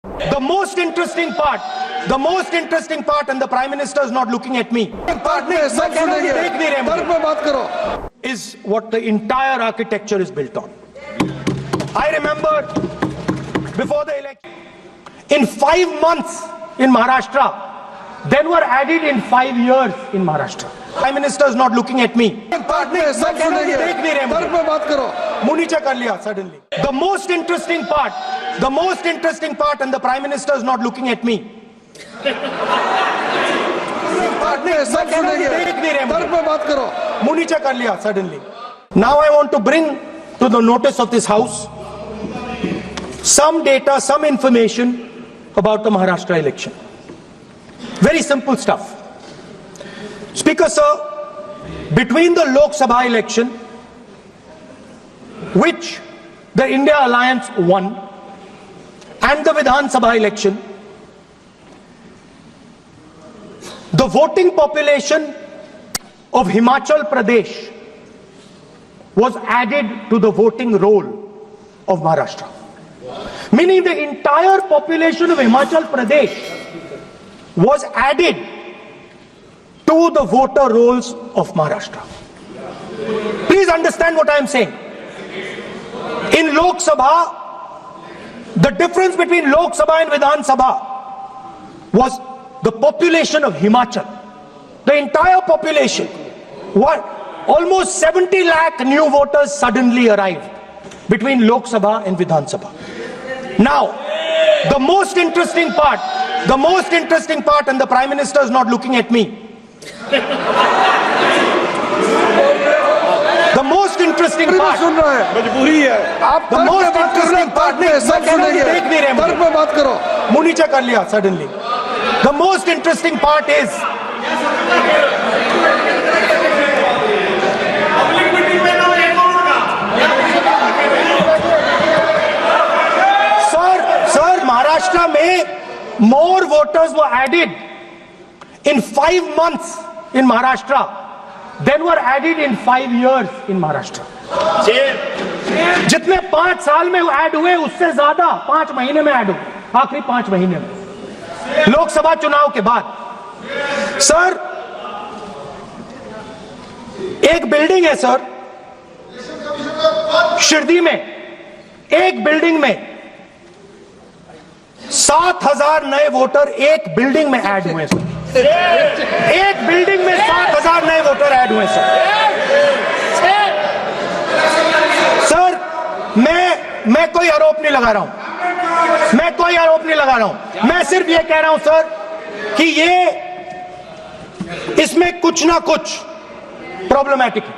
The most interesting part, and the Prime Minister is not looking at me, is what the entire architecture is built on. I remember before the election, in 5 months in Maharashtra, then were added in 5 years in Maharashtra. Prime Minister is not looking at me. Suddenly. The most interesting part, and the Prime Minister is not looking at me. Suddenly. Now I want to bring to the notice of this House some data, some information about the Maharashtra election. Very simple stuff. Speaker sir, between the Lok Sabha election, which the India Alliance won, and the Vidhan Sabha election, the voting population of Himachal Pradesh was added to the voting roll of Maharashtra. Meaning the entire population of Himachal Pradesh was added to the voter rolls of Maharashtra. Please understand what I am saying. In Lok Sabha, the difference between Lok Sabha and Vidhan Sabha was the population of Himachal. The entire population. What? Almost 70 lakh new voters suddenly arrived between Lok Sabha and Vidhan Sabha. Now, the most interesting part, and the Prime Minister is not looking at me. The most interesting part, suddenly. The most interesting part is Sir, Maharashtra mein more voters were added in 5 months in Maharashtra than were added in 5 years in Maharashtra. जितने 5 साल में add हुए उससे ज्यादा 5 महीने में add हुए, आखिरी 5 महीने में लोकसभा चुनाव के बाद। सर, एक बिल्डिंग है सर शिरडी में, एक बिल्डिंग में 7,000 नए वोटर एक बिल्डिंग में ऐड हुए सर। एक बिल्डिंग में 7,000 नए वोटर ऐड हुए सर। सर, मैं कोई आरोप नहीं लगा रहा हूं, मैं सिर्फ ये कह रहा हूं सर कि ये इसमें कुछ ना कुछ प्रॉब्लमैटिक है।